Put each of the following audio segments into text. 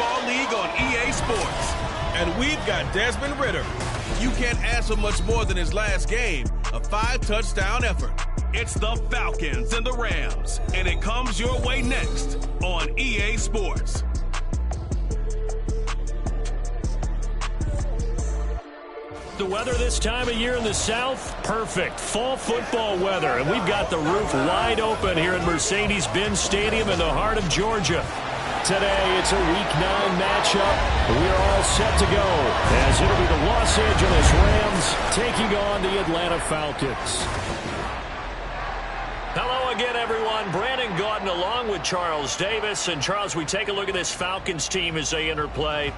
Football League on EA Sports. And we've got Desmond Ridder. You can't ask for much more than his last game, a 5-touchdown effort. It's the Falcons and the Rams, and it comes your way next on EA Sports. The weather this time of year in the South, perfect. Fall football weather, and we've got the roof wide open here in Mercedes-Benz Stadium in the heart of Georgia. Today, it's a Week 9 matchup. We are all set to go as it'll be the Los Angeles Rams taking on the Atlanta Falcons. Hello again, everyone. Brandon Gaudin along with Charles Davis. And, Charles, we take a look at this Falcons team as they enter play.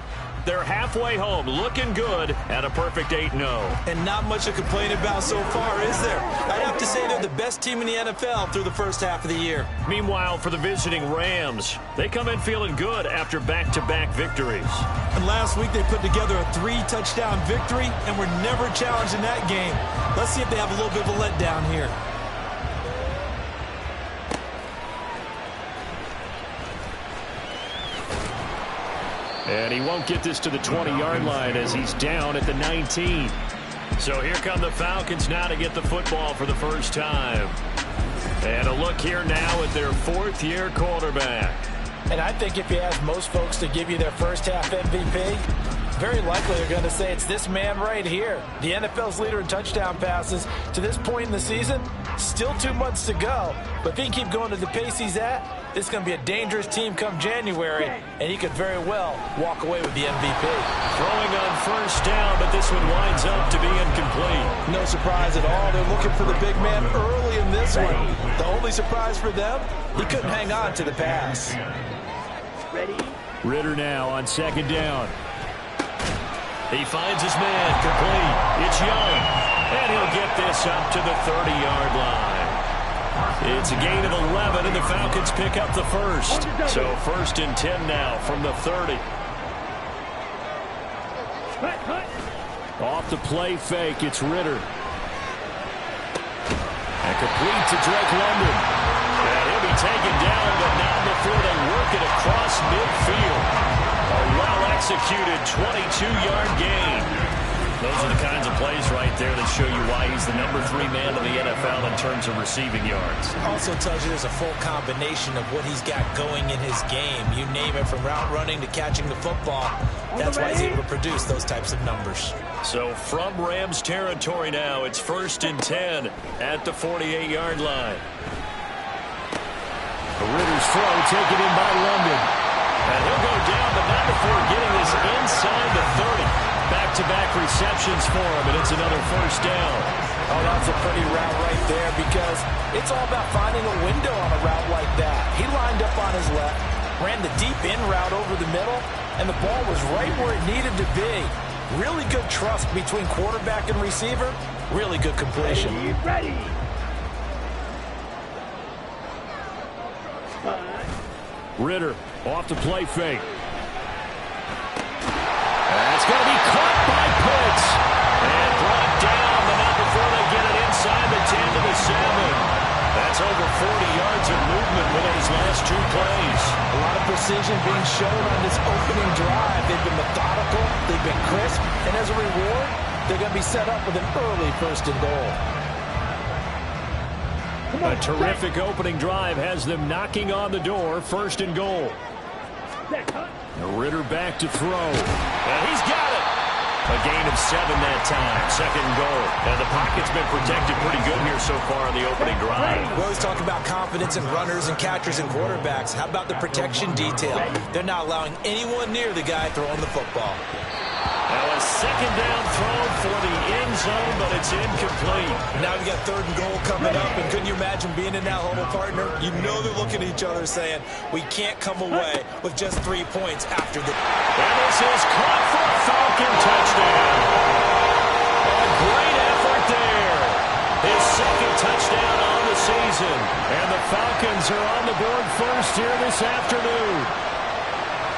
They're halfway home, looking good at a perfect 8-0. And not much to complain about so far, is there? I'd have to say they're the best team in the NFL through the first half of the year. Meanwhile, for the visiting Rams, they come in feeling good after back-to-back victories. And last week they put together a 3-touchdown victory and were never challenged in that game. Let's see if they have a little bit of a letdown here. And he won't get this to the 20-yard line as he's down at the 19. So here come the Falcons now to get the football for the first time. And a look here now at their fourth-year quarterback. And I think if you ask most folks to give you their first-half MVP, very likely they're going to say it's this man right here. The NFL's leader in touchdown passes to this point in the season. Still 2 months to go. But if he can keep going to the pace he's at, this is going to be a dangerous team come January, and he could very well walk away with the MVP. Throwing on first down, but this one winds up to be incomplete. No surprise at all. They're looking for the big man early in this one. The only surprise for them, he couldn't hang on to the pass. Ridder now on second down. He finds his man complete. It's Young, and he'll get this up to the 30-yard line. It's a gain of 11, and the Falcons pick up the first. So 1st and 10 now from the 30. Off the play fake, it's Ridder. And complete to Drake London. And he'll be taken down, but not before they work it across midfield. A well-executed 22-yard gain. Those are the kinds of plays right there that show you why he's the number 3 man in the NFL in terms of receiving yards. Also tells you there's a full combination of what he's got going in his game. You name it, from route running to catching the football. That's why he's able to produce those types of numbers. So from Rams territory now, it's 1st and 10 at the 48-yard line. Ridder's throw taken in by London. And he'll go down, but not before getting this inside the 30. Back-to-back receptions for him, and it's another first down. Oh, that's a pretty route right there, because it's all about finding a window on a route like that. He lined up on his left, ran the deep in route over the middle, and the ball was right where it needed to be. Really good trust between quarterback and receiver. Really good completion. Ready. Ridder off the play fake. It's going to be caught by Pitts. And brought down, but not before they get it inside the 10 to the 7. That's over 40 yards of movement with those last 2 plays. A lot of precision being shown on this opening drive. They've been methodical, they've been crisp, and as a reward, they're going to be set up with an early 1st and goal. A terrific opening drive has them knocking on the door, 1st and goal. Ridder back to throw. And he's got it. A gain of 7 that time. 2nd and goal. And the pocket's been protected pretty good here so far on the opening drive. We always talk about confidence in runners and catchers and quarterbacks. How about the protection detail? They're not allowing anyone near the guy throwing the football. Now a 2nd down throw for the end zone, but it's incomplete. Now we got 3rd and goal coming up, and couldn't you imagine being in that huddle, partner? You know they're looking at each other saying, we can't come away with just 3 points after the... And this is caught for a Falcon touchdown. A great effort there. His 2nd touchdown on the season. And the Falcons are on the board first here this afternoon.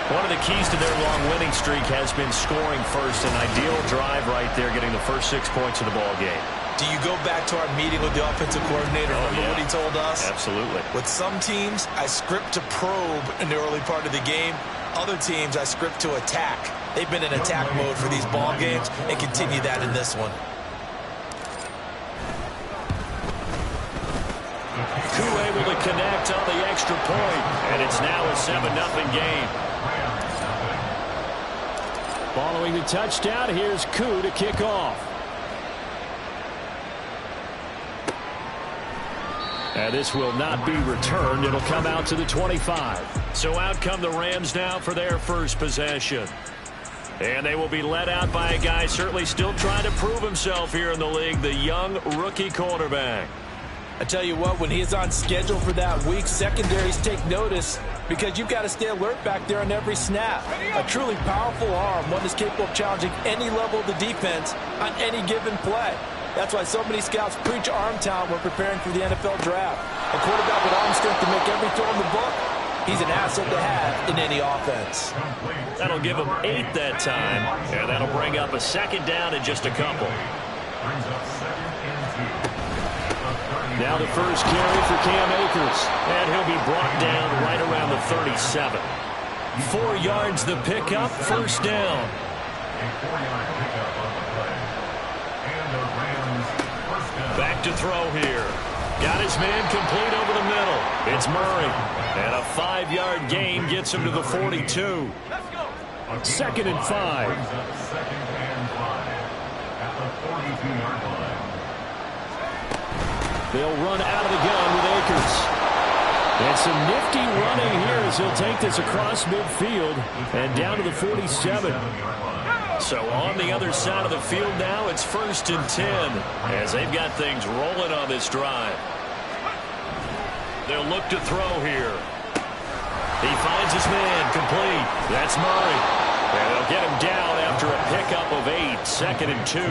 One of the keys to their long winning streak has been scoring first. An ideal drive right there, getting the first 6 points of the ball game. Do you go back to our meeting with the offensive coordinator? Remember what he told us? Absolutely. With some teams, I script to probe in the early part of the game. Other teams I script to attack. They've been in attack mode for these ball games and continue that in this one. Koo able to connect on the extra point, and it's now a 7-0 game. Following the touchdown, here's Koo to kick off. And this will not be returned. It'll come out to the 25. So out come the Rams now for their first possession. And they will be led out by a guy certainly still trying to prove himself here in the league, the young rookie quarterback. I tell you what, when he is on schedule for that week, secondaries take notice because you've got to stay alert back there on every snap. A truly powerful arm, one that's capable of challenging any level of the defense on any given play. That's why so many scouts preach arm talent when preparing for the NFL draft. A quarterback with arm strength to make every throw in the book, he's an asset to have in any offense. That'll give him 8 that time, and that'll bring up a second down in just a couple. Now the first carry for Cam Akers, and he'll be brought down right around the 37. 4 yards the pickup, first down. Back to throw here. Got his man complete over the middle. It's Murray. And a 5-yard gain gets him to the 42. 2nd and 5. They'll run out of the gun with Akers. And some nifty running here as he'll take this across midfield and down to the 47. So on the other side of the field now, it's 1st and 10 as they've got things rolling on this drive. They'll look to throw here. He finds his man complete. That's Murray. And they'll get him down after a pickup of 8, 2nd and 2.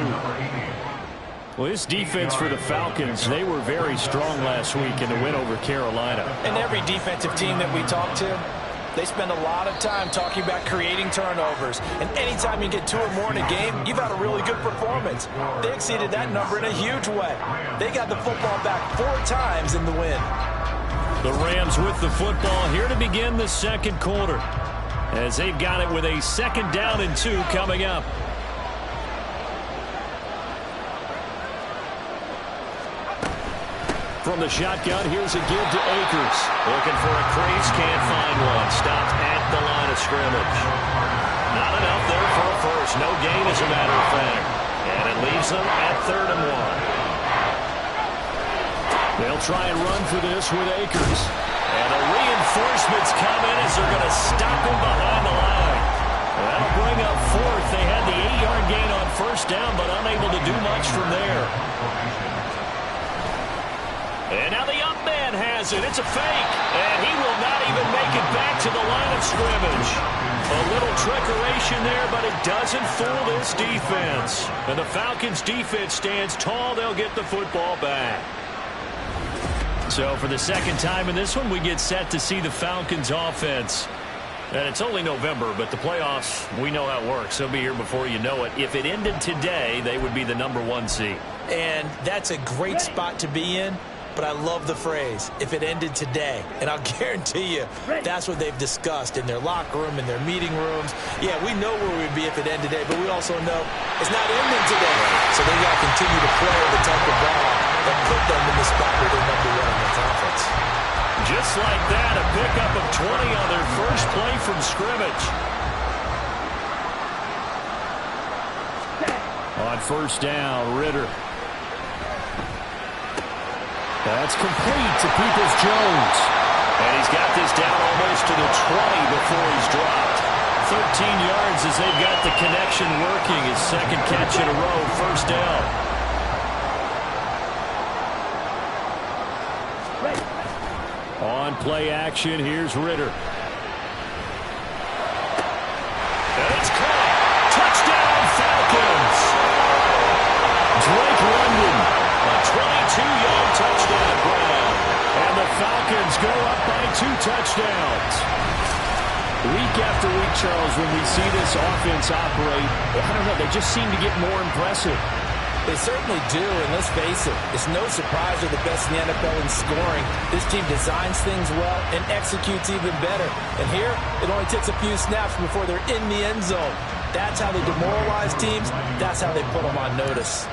Well, this defense for the Falcons, they were very strong last week in the win over Carolina. And every defensive team that we talk to, they spend a lot of time talking about creating turnovers. And anytime you get 2 or more in a game, you've had a really good performance. They exceeded that number in a huge way. They got the football back 4 times in the win. The Rams with the football here to begin the second quarter, as they've got it with a 2nd down and 2 coming up. From the shotgun, here's a give to Akers. Looking for a crease, can't find one. Stopped at the line of scrimmage. Not enough there for a first. No gain, as a matter of fact. And it leaves them at 3rd and 1. They'll try and run for this with Akers. And the reinforcements come in as they're going to stop him behind the line. That'll bring up 4th. They had the 8-yard gain on 1st down, but unable to do much from there. And now the up man has it. It's a fake. And he will not even make it back to the line of scrimmage. A little trickeration there, but it doesn't fool this defense. And the Falcons defense stands tall. They'll get the football back. So for the 2nd time in this one, we get set to see the Falcons offense. And it's only November, but the playoffs, we know how it works. They'll be here before you know it. If it ended today, they would be the number 1 seed. And that's a great spot to be in. But I love the phrase, if it ended today. And I'll guarantee you, that's what they've discussed in their locker room, in their meeting rooms. Yeah, we know where we'd be if it ended today, but we also know it's not ending today. So they got to continue to play the type of ball that put them in the spot where they're number 1 in the conference. Just like that, a pickup of 20 on their first play from scrimmage. On 1st down, Ritter. That's complete to Peoples-Jones. And he's got this down almost to the 20 before he's dropped. 13 yards as they've got the connection working. His 2nd catch in a row, 1st down. On play action, here's Ritter. And it's caught. Touchdown, Falcons. Drake London. A 22-yard touchdown grab. And the Falcons go up by 2 touchdowns. Week after week, Charles, when we see this offense operate, I don't know, they just seem to get more impressive. They certainly do, and let's face it, it's no surprise they're the best in the NFL in scoring. This team designs things well and executes even better. And here, it only takes a few snaps before they're in the end zone. That's how they demoralize teams. That's how they put them on notice.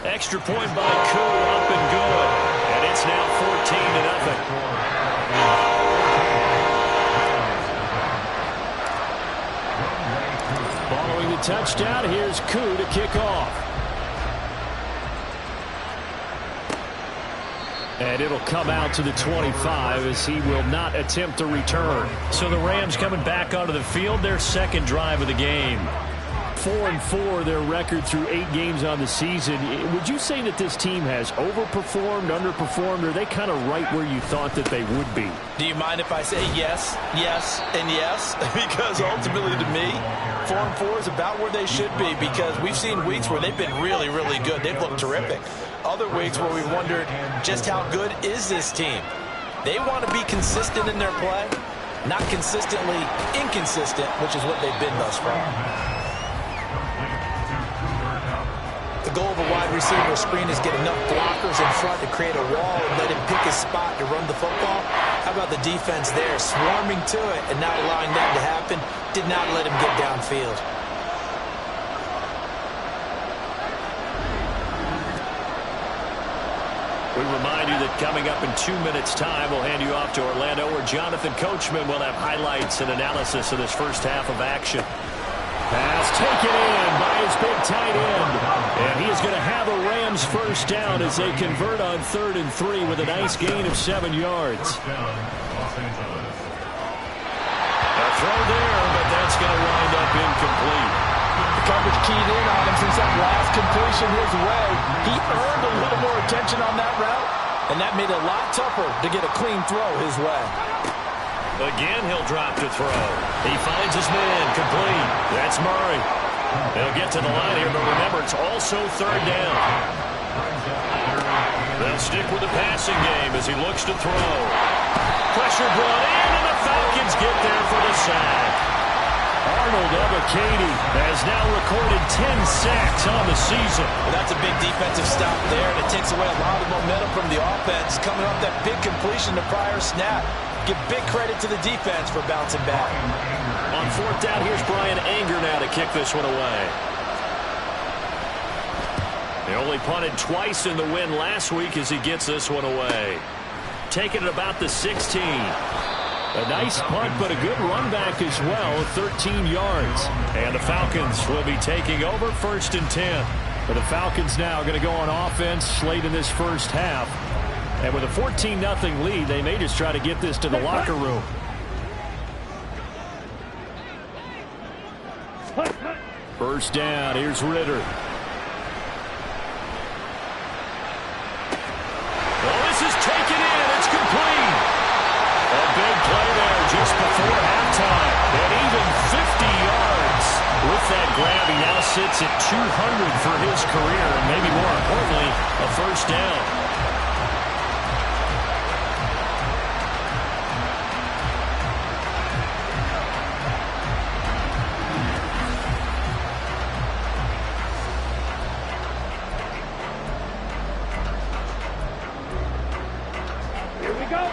Extra point by Koo, up and good. And it's now 14-0. Following the touchdown, here's Koo to kick off. And it'll come out to the 25 as he will not attempt a return. So the Rams coming back onto the field, their second drive of the game. 4-4 their record through 8 games on the season. Would you say that this team has overperformed, underperformed, or are they kind of right where you thought that they would be? Do you mind if I say yes, yes, and yes? Because ultimately to me, 4-4 is about where they should be, because we've seen weeks where they've been really, really good. They've looked terrific. Other weeks where we wondered just how good is this team. They want to be consistent in their play, not consistently inconsistent, which is what they've been thus far. The goal of a wide receiver screen is get enough blockers in front to create a wall and let him pick his spot to run the football. How about the defense there, swarming to it and not allowing that to happen? Did not let him get downfield. We remind you that coming up in 2 minutes' time, we'll hand you off to Orlando, where Jonathan Coachman will have highlights and analysis of this first half of action. Pass taken in by his big tight end. And he is going to have a Rams first down as they convert on 3rd and 3 with a nice gain of 7 yards. A throw there, but that's going to wind up incomplete. The coverage keyed in on him since that last completion his way. He earned a little more attention on that route, and that made it a lot tougher to get a clean throw his way. Again, he'll drop to throw. He finds his man, complete. That's Murray. They'll get to the line here, but remember, it's also 3rd down. They'll stick with the passing game as he looks to throw. Pressure brought in, and the Falcons get there for the sack. Arnold Ebiketie has now recorded 10 sacks on the season. Well, that's a big defensive stop there, and it takes away a lot of momentum from the offense coming off that big completion the prior snap. Give big credit to the defense for bouncing back. On 4th down, here's Brian Anger now to kick this one away. They only punted twice in the win last week as he gets this one away. Taking it about the 16. A nice punt, but a good run back as well, 13 yards. And the Falcons will be taking over 1st and 10. But the Falcons now going to go on offense late in this first half. And with a 14-0 lead, they may just try to get this to the locker room. First down, here's Ritter. Well, this is taken in, it's complete. A big play there just before halftime. And even 50 yards with that grab. He now sits at 200 for his career, and maybe more importantly, a first down.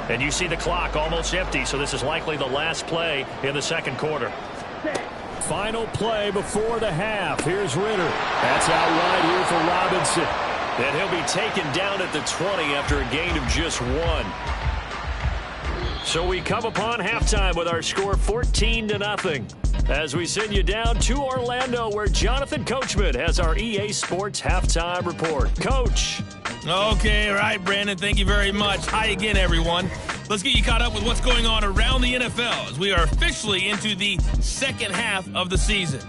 And you see the clock almost empty, so this is likely the last play in the second quarter. Final play before the half. Here's Ritter. That's out wide here for Robinson. And he'll be taken down at the 20 after a gain of just 1. So we come upon halftime with our score 14-0. As we send you down to Orlando, where Jonathan Coachman has our EA Sports halftime report. Coach. Okay, all right, Brandon, thank you very much. Hi again, everyone. Let's get you caught up with what's going on around the NFL as we are officially into the second half of the season.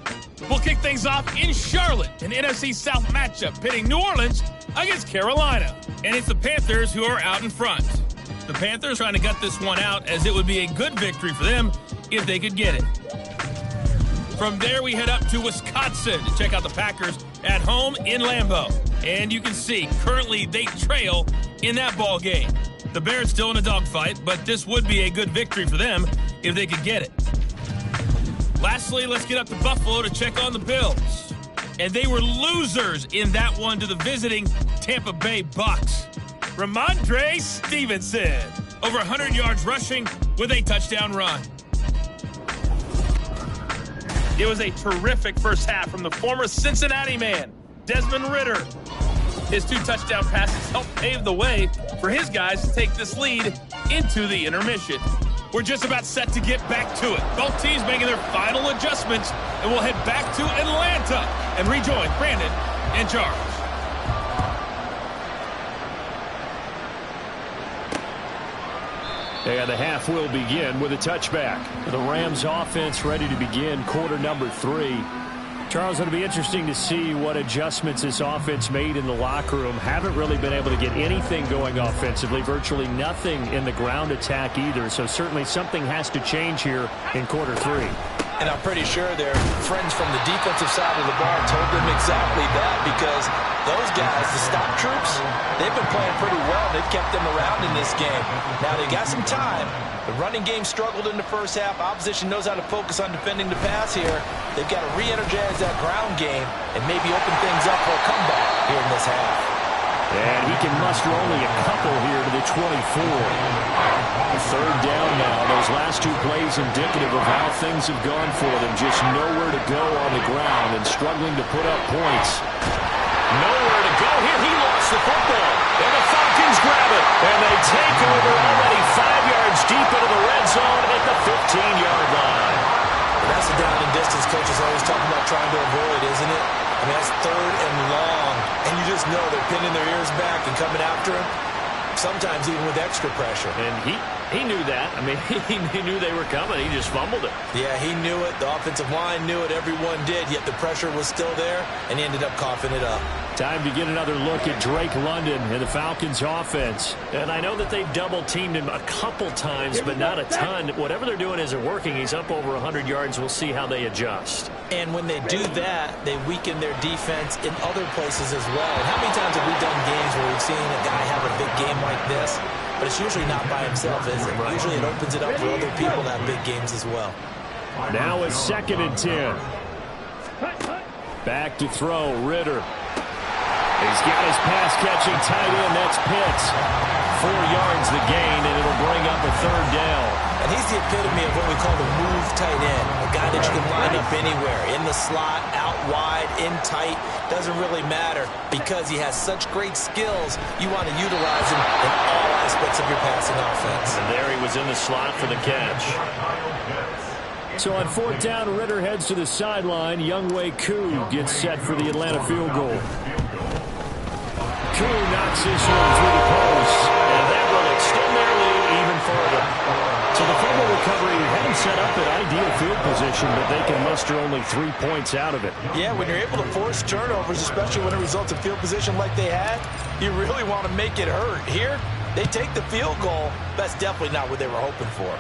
We'll kick things off in Charlotte, an NFC South matchup pitting New Orleans against Carolina. And it's the Panthers who are out in front. The Panthers trying to gut this one out, as it would be a good victory for them if they could get it. From there, we head up to Wisconsin to check out the Packers at home in Lambeau. And you can see, currently they trail in that ball game. The Bears still in a dogfight, but this would be a good victory for them if they could get it. Lastly, let's get up to Buffalo to check on the Bills. And they were losers in that one to the visiting Tampa Bay Bucks. Ramondre Stevenson, over 100 yards rushing with a touchdown run. It was a terrific first half from the former Cincinnati man, Desmond Ridder. His 2 touchdown passes helped pave the way for his guys to take this lead into the intermission. We're just about set to get back to it. Both teams making their final adjustments, and we'll head back to Atlanta and rejoin Brandon and Charles. And the half will begin with a touchback. The Rams offense ready to begin quarter number 3. Charles, it'll be interesting to see what adjustments this offense made in the locker room. Haven't really been able to get anything going offensively, virtually nothing in the ground attack either. So certainly something has to change here in quarter 3. And I'm pretty sure their friends from the defensive side of the ball told them exactly that, because those guys, the stop troops, they've been playing pretty well. They've kept them around in this game. Now, they got some time. The running game struggled in the first half. Opposition knows how to focus on defending the pass here. They've got to re-energize that ground game and maybe open things up for a comeback here in this half. And he can muster only a couple here to the 24. Third down now. Those last 2 plays indicative of how things have gone for them. Just nowhere to go on the ground and struggling to put up points. Nowhere to go here. He lost the football. And the Falcons grab it. And they take over already 5 yards deep into the red zone at the 15-yard line. That's the down and distance coaches always talking about trying to avoid, isn't it? I mean, that's 3rd and long. And you just know they're pinning their ears back and coming after him. Sometimes even with extra pressure. And he knew that. I mean, he knew they were coming. He just fumbled it. Yeah, he knew it. The offensive line knew it. Everyone did. Yet the pressure was still there, and he ended up coughing it up. Time to get another look at Drake London and the Falcons offense. And I know that they've double-teamed him a couple times, but not a ton. Whatever they're doing isn't working. He's up over 100 yards. We'll see how they adjust. And when they do that, they weaken their defense in other places as well. And how many times have we done games where we've seen a guy have a big game like this? But it's usually not by himself, is it? Usually it opens it up for other people to have big games as well. Now it's 2nd and 10. Back to throw, Ridder. He's got his pass-catching tight end. That's Pitts. 4 yards the gain, and it'll bring up a 3rd down. And he's the epitome of what we call the move tight end. A guy that you can line up anywhere. In the slot, out wide, in tight. Doesn't really matter because he has such great skills. You want to utilize him in all aspects of your passing offense. And there he was in the slot for the catch. So on 4th down, Ridder heads to the sideline. Younghoe Koo gets set for the Atlanta field goal. Koo knocks this one through the post, and that will extend their lead even further. So the fumble recovery hadn't set up an ideal field position, but they can muster only 3 points out of it. Yeah, when you're able to force turnovers, especially when it results in field position like they had, you really want to make it hurt. Here, they take the field goal. That's definitely not what they were hoping for.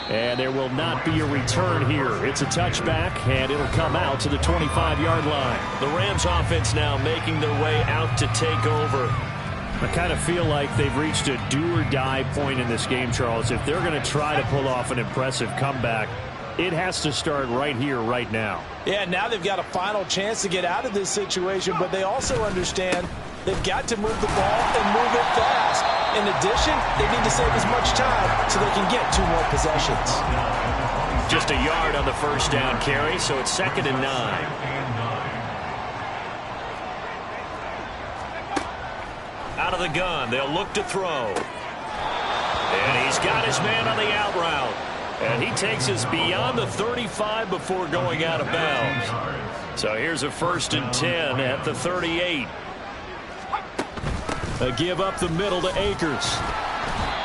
And there will not be a return here. It's a touchback, and it'll come out to the 25-yard line. The Rams offense now making their way out to take over. I kind of feel like they've reached a do-or-die point in this game, Charles. If they're going to try to pull off an impressive comeback, it has to start right here, right now. Yeah, now they've got a final chance to get out of this situation, but they also understand they've got to move the ball and move it fast. In addition, they need to save as much time so they can get 2 more possessions. Just a yard on the first down carry, so it's 2nd and 9. Out of the gun, they'll look to throw. And he's got his man on the out route. And he takes us beyond the 35 before going out of bounds. So here's a 1st and 10 at the 38. A give up the middle to Akers.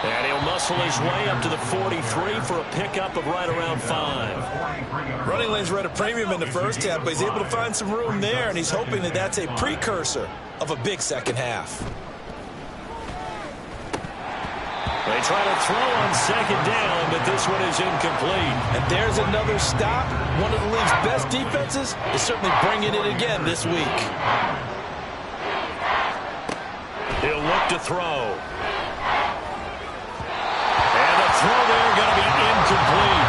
And he'll muscle his way up to the 43 for a pickup of right around 5. Running lanes were at a premium in the first half, but he's able to find some room there, and he's hoping that that's a precursor of a big second half. They try to throw on 2nd down, but this one is incomplete. And there's another stop. One of the league's best defenses is certainly bringing it again this week. He'll look to throw. And the throw there going to be incomplete.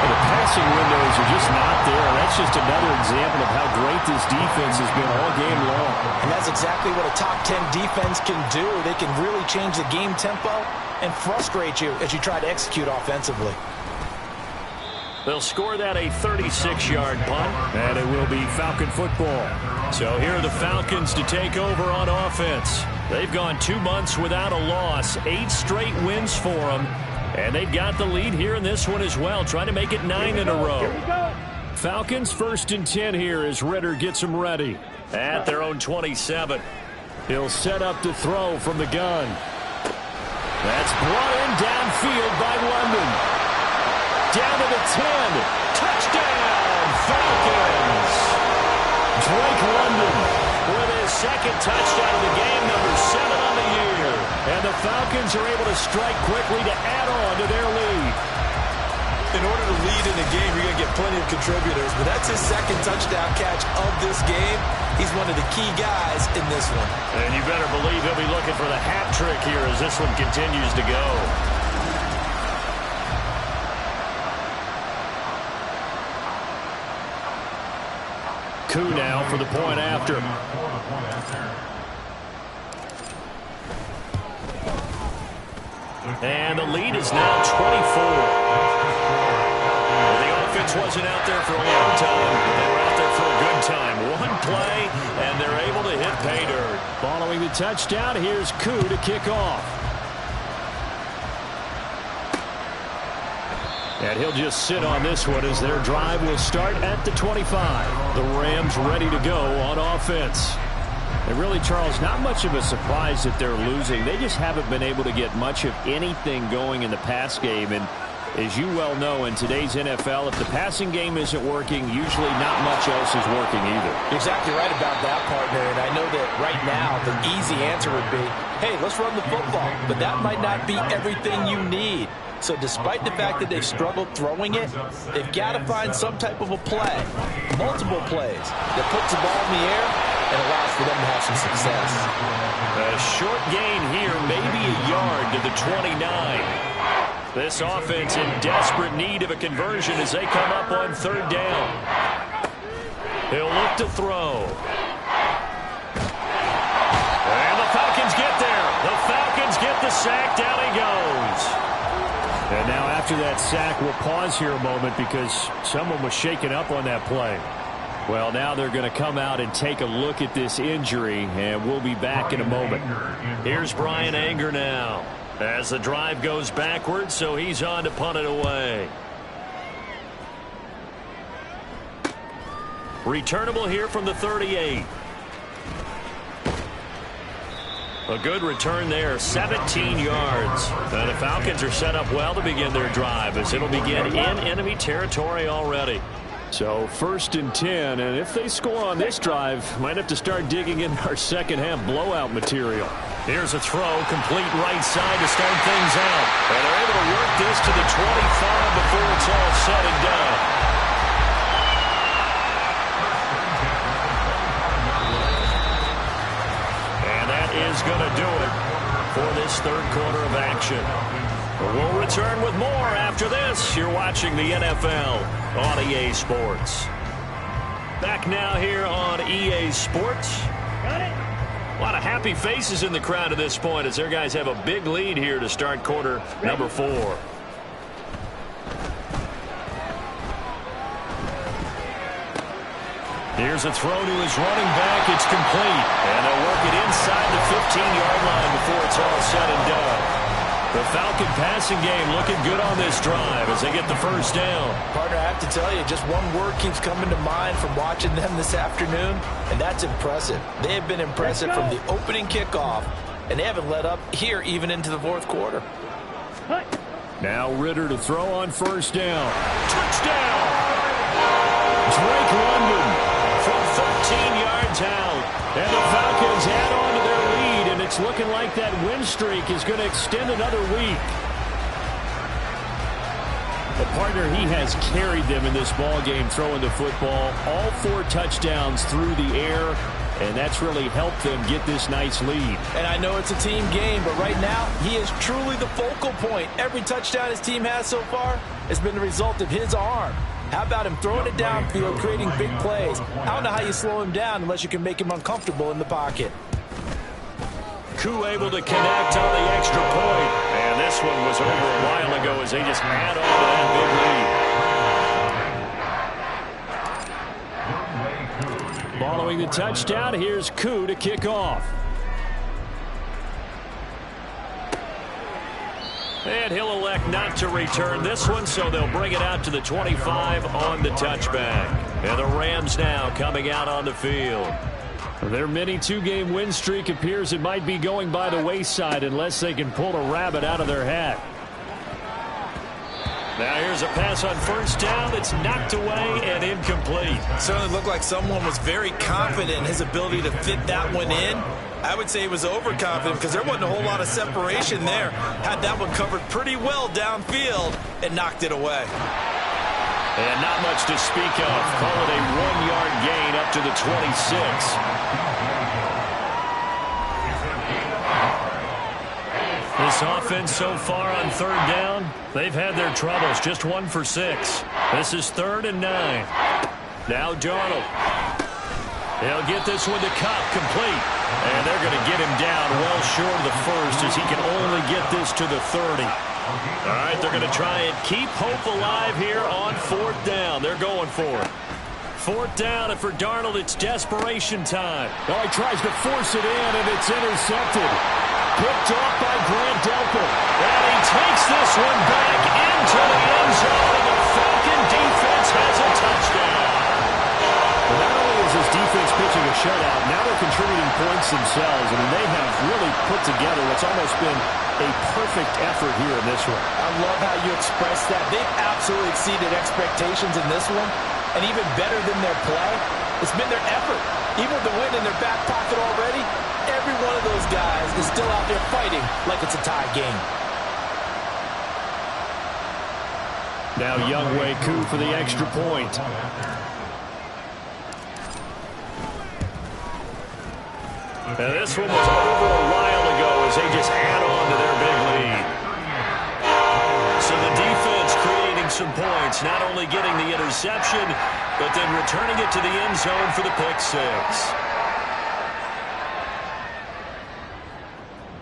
the passing windows are just not there. That's just another example of how great this defense has been all game long. And that's exactly what a top 10 defense can do. They can really change the game tempo and frustrate you as you try to execute offensively. They'll score that a 36-yard punt, and it will be Falcon football. So here are the Falcons to take over on offense. They've gone 2 months without a loss, 8 straight wins for them, and they've got the lead here in this one as well, trying to make it 9 in a row. Falcons 1st and 10 here as Ritter gets them ready. At their own 27. He'll set up to throw from the gun. That's brought in downfield by London. Down to the 10. Touchdown, Falcons. Drake London with his 2nd touchdown of the game, number 7 on the year. And the Falcons are able to strike quickly to add on to their lead. In order to lead in a game, you're going to get plenty of contributors, but that's his 2nd touchdown catch of this game. He's one of the key guys in this one. And you better believe he'll be looking for the hat trick here as this one continues to go. Koo now for the point after. And the lead is now 24. Wasn't out there for a long time. They were out there for a good time. One play, and they're able to hit pay dirt. Following the touchdown, here's Koo to kick off. And he'll just sit on this one as their drive will start at the 25. The Rams ready to go on offense. And really, Charles, not much of a surprise that they're losing. They just haven't been able to get much of anything going in the pass game. And as you well know, in today's NFL, if the passing game isn't working, usually not much else is working either. You're exactly right about that, partner. And I know that right now the easy answer would be, hey, let's run the football. But that might not be everything you need. So despite the fact that they've struggled throwing it, they've got to find some type of a play, multiple plays, that puts the ball in the air and allows for them to have some success. A short gain here, maybe a yard to the 29. This offense in desperate need of a conversion as they come up on 3rd down. He'll look to throw. And the Falcons get there. The Falcons get the sack. Down he goes. And now after that sack, we'll pause here a moment because someone was shaken up on that play. Well, now they're going to come out and take a look at this injury, and we'll be back in a moment. Here's Brian Anger now as the drive goes backwards, so he's on to punt it away. Returnable here from the 38. A good return there, 17 yards. The Falcons are set up well to begin their drive as it'll begin in enemy territory already. So 1st and 10, and if they score on this drive, might have to start digging in our second half blowout material. Here's a throw, complete right side to start things out. And they're able to work this to the 25 before it's all said and done. And that is going to do it for this 3rd quarter of action. We'll return with more after this. You're watching the NFL on EA Sports. Back now here on EA Sports. Got it. A lot of happy faces in the crowd at this point as their guys have a big lead here to start quarter number 4. Here's a throw to his running back. It's complete. And they'll work it inside the 15-yard line before it's all said and done. The Falcon passing game looking good on this drive as they get the 1st down. Partner, I have to tell you, just one word keeps coming to mind from watching them this afternoon, and that's impressive. They have been impressive from the opening kickoff, and they haven't let up here even into the 4th quarter. Now Ritter to throw on 1st down. Touchdown! Drake London from 13 yards out. And the Falcons add on to their lead, and it's looking like that win streak is going to extend another week. The partner, he has carried them in this ball game throwing the football. All 4 touchdowns through the air, and that's really helped them get this nice lead. And I know it's a team game, but right now he is truly the focal point. Every touchdown his team has so far, has been the result of his arm. How about him throwing it downfield, creating big plays? I don't know how you slow him down unless you can make him uncomfortable in the pocket. Koo able to connect on the extra point. And this one was over a while ago as they just add on to that big lead. Following the touchdown, here's Koo to kick off. And he'll elect not to return this one, so they'll bring it out to the 25 on the touchback. And the Rams now coming out on the field. Their mini two-game win streak appears it might be going by the wayside unless they can pull a rabbit out of their hat. Now here's a pass on first down. It's knocked away and incomplete. Certainly looked like someone was very confident in his ability to fit that one in. I would say he was overconfident because there wasn't a whole lot of separation there. Had that one covered pretty well downfield and knocked it away. And not much to speak of. Call it a 1-yard gain up to the 26. This offense so far on third down, they've had their troubles. Just 1 for 6. This is 3rd and 9. Now Darnold. He'll get this one to Cup, complete. And they're going to get him down well short of the first as he can only get this to the 30. All right, they're going to try and keep hope alive here on 4th down. They're going for it. 4th down, and for Darnold, it's desperation time. Oh, he tries to force it in, and it's intercepted. Picked off by Grant Delpit. And he takes this one back into the end zone, and the Falcon defense has a touchdown. Not only is this defense pitching a shutout, now they're contributing points themselves. I mean, they have really put together what's almost been a perfect effort here in this one. I love how you express that. They've absolutely exceeded expectations in this one. And even better than their play, it's been their effort. Even with the win in their back pocket already, every one of those guys is still out there fighting like it's a tie game. Now Younghoe Koo for the extra point. Now this one was over a while ago as they just add on to their big lead. So the defense creating some points, not only getting the interception, but then returning it to the end zone for the pick 6.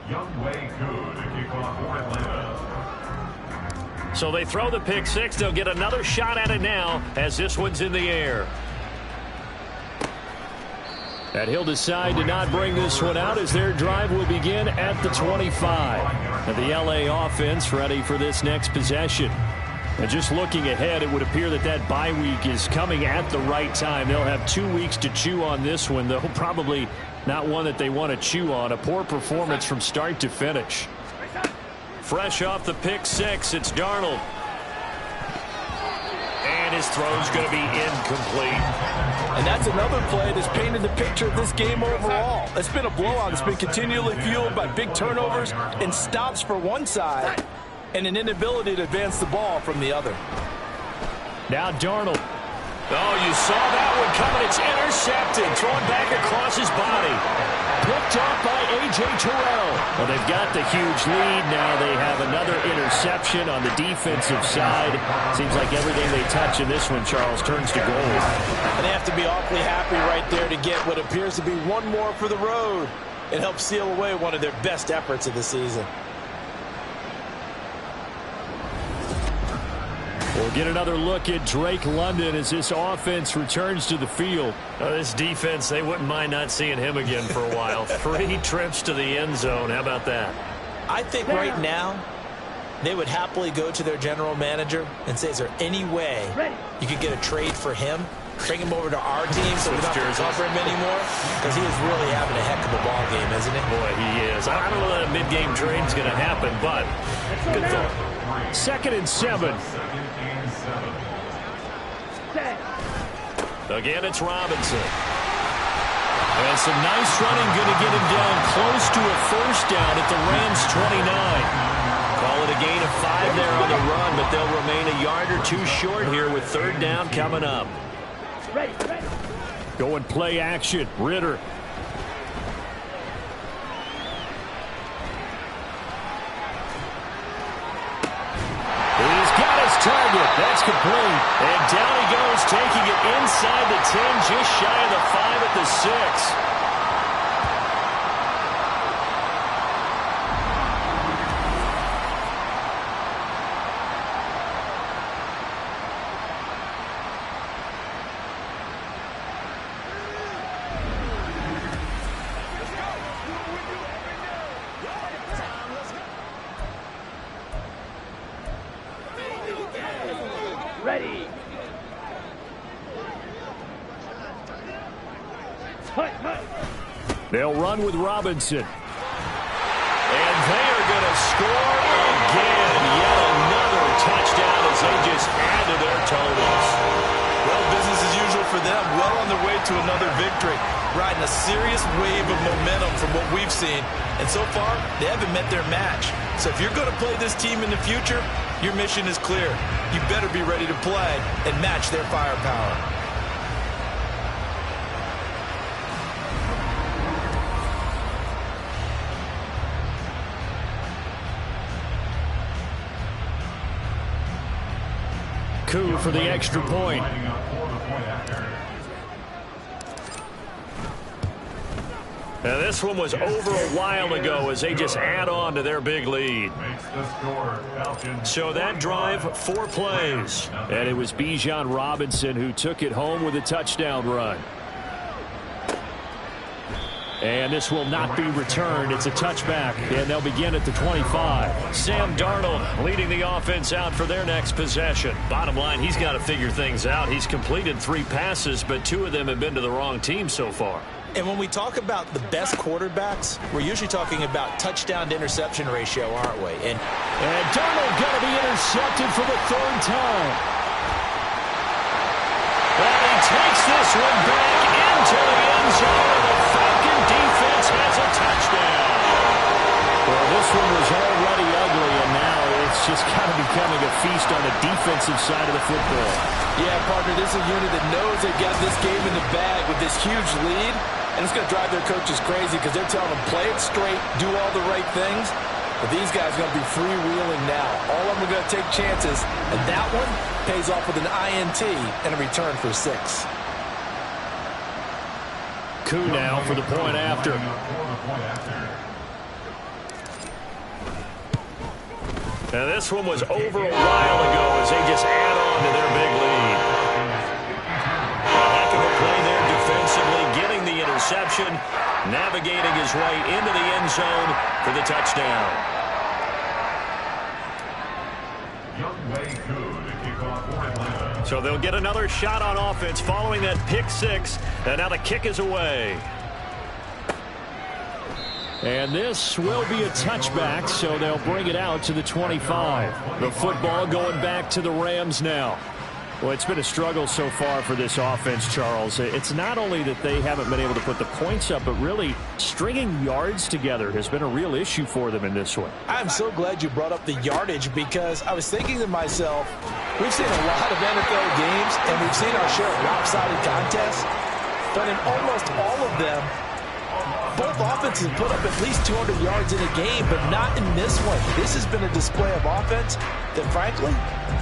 Younghoe Koo to kick off for Atlanta. So they throw the pick 6. They'll get another shot at it now as this one's in the air. And he'll decide to not bring this one out as their drive will begin at the 25. And the LA offense ready for this next possession. And just looking ahead, it would appear that that bye week is coming at the right time. They'll have 2 weeks to chew on this one, though probably not one that they want to chew on. A poor performance from start to finish. Fresh off the pick 6, it's Darnold. And his throw's going to be incomplete. And that's another play that's painted the picture of this game overall. It's been a blowout. It's been continually fueled by big turnovers and stops for one side and an inability to advance the ball from the other. Now Darnold. Oh, you saw that one coming. It's intercepted. Thrown back across his body. Picked off by A.J. Terrell. Well, they've got the huge lead. Now they have another interception on the defensive side. Seems like everything they touch in this one, Charles, turns to gold. And they have to be awfully happy right there to get what appears to be one more for the road. It helps seal away one of their best efforts of the season. We'll get another look at Drake London as this offense returns to the field. This defense, they wouldn't mind not seeing him again for a while. 3 trips to the end zone. How about that? I think right now they would happily go to their general manager and say, is there any way you could get a trade for him? Bring him over to our team so we don't have to cover him anymore? Because he is really having a heck of a ball game, isn't he? Boy, he is. I don't know that a mid-game trade is going to happen, but good thought. 2nd and 7. Again, it's Robinson. And some nice running, going to get him down close to a first down at the Rams 29. Call it a gain of 5 there on the run, but they'll remain a yard or 2 short here with 3rd down coming up. Going play action. Ritter. He's got his target. That's complete. And down he goes, taking it inside the 10, just shy of the 5 at the 6. They'll run with Robinson. And they are going to score again. Yet another touchdown as they just add to their totals. Well, business as usual for them. Well on their way to another victory. Riding a serious wave of momentum from what we've seen. And so far, they haven't met their match. So if you're going to play this team in the future, your mission is clear. You better be ready to play and match their firepower. Coup for the extra point. Now this one was over a while ago as they just add on to their big lead. So that drive, 4 plays. And it was Bijan Robinson who took it home with a touchdown run. And this will not be returned. It's a touchback, and they'll begin at the 25. Sam Darnold leading the offense out for their next possession. Bottom line, he's got to figure things out. He's completed 3 passes, but 2 of them have been to the wrong team so far. And when we talk about the best quarterbacks, we're usually talking about touchdown to interception ratio, aren't we? And Darnold going to be intercepted for the 3rd time. And he takes this one back into the end zone. The Falcon defense has a touchdown. Well, this one was already ugly, and now it's just kind of becoming a feast on the defensive side of the football. Yeah, partner, this is a unit that knows they've got this game in the bag with this huge lead, and it's going to drive their coaches crazy because they're telling them play it straight, do all the right things. But these guys are going to be freewheeling now. All of them are going to take chances, and that one pays off with an INT and a return for 6. Coup now for the point after. Now this one was over a while ago as they just add on to their big lead. A heck of a play there defensively, getting the interception, navigating his way into the end zone for the touchdown. So they'll get another shot on offense following that pick 6, and now the kick is away. And this will be a touchback, so they'll bring it out to the 25. The football going back to the Rams now. Well, it's been a struggle so far for this offense, Charles. It's not only that they haven't been able to put the points up, but really stringing yards together has been a real issue for them in this one. I'm so glad you brought up the yardage because I was thinking to myself, we've seen a lot of NFL games, and we've seen our share of lopsided contests, but in almost all of them, both offenses put up at least 200 yards in a game, but not in this one. This has been a display of offense that, frankly,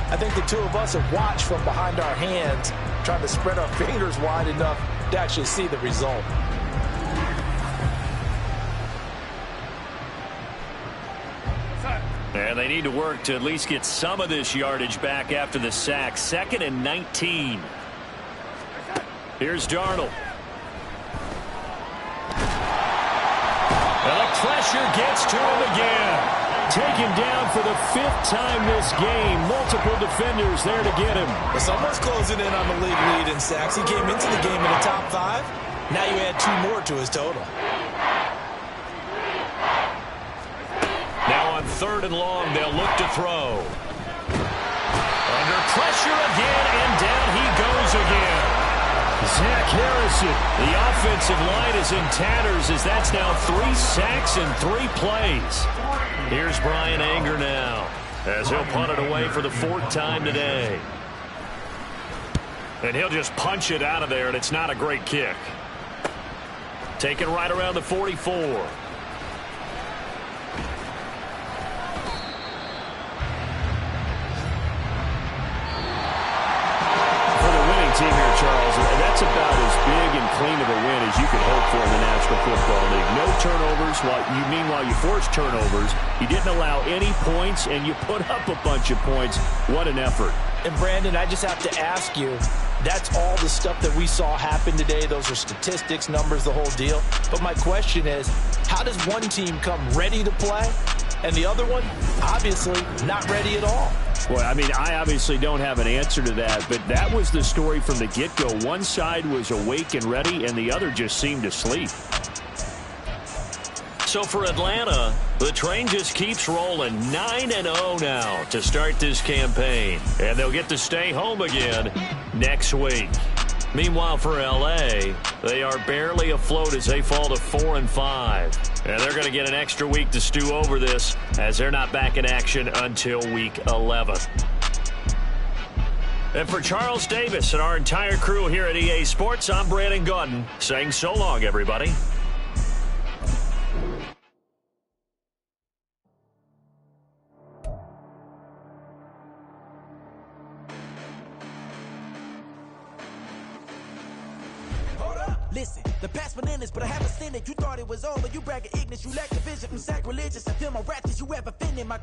I think the two of us have watched from behind our hands, trying to spread our fingers wide enough to actually see the result. And they need to work to at least get some of this yardage back after the sack. 2nd and 19. Here's Darnold. And the pressure gets to him again. Taken down for the 5th time this game. Multiple defenders there to get him. Well, someone's closing in on the league lead in sacks. He came into the game in the top 5. Now you add 2 more to his total. Now on 3rd and long, they'll look to throw. Under pressure again, and down he goes again. Zach Harrison. The offensive line is in tatters as that's now 3 sacks and 3 plays. Here's Brian Anger now as he'll punt it away for the 4th time today. And he'll just punch it out of there, and it's not a great kick. Taken right around the 44. team here, Charles. That's about as big and clean of a win as you could hope for in the National Football League. No turnovers. Meanwhile, you forced turnovers. You didn't allow any points, and you put up a bunch of points. What an effort. And, Brandon, I just have to ask you, that's all the stuff that we saw happen today. Those are statistics, numbers, the whole deal. But my question is, how does one team come ready to play, and the other one, obviously, not ready at all? Well, I mean, I obviously don't have an answer to that, but that was the story from the get-go. One side was awake and ready, and the other just seemed asleep. So for Atlanta, the train just keeps rolling 9-0 now to start this campaign. And they'll get to stay home again next week. Meanwhile, for L.A., they are barely afloat as they fall to 4-5. And they're going to get an extra week to stew over this as they're not back in action until week 11. And for Charles Davis and our entire crew here at EA Sports, I'm Brandon Gaudin saying so long, everybody. Listen, the past bananas, but I haven't seen it. You thought it was over. You bragging ignorance. You lack the vision from sacrilegious. I feel my wrath as you ever offended my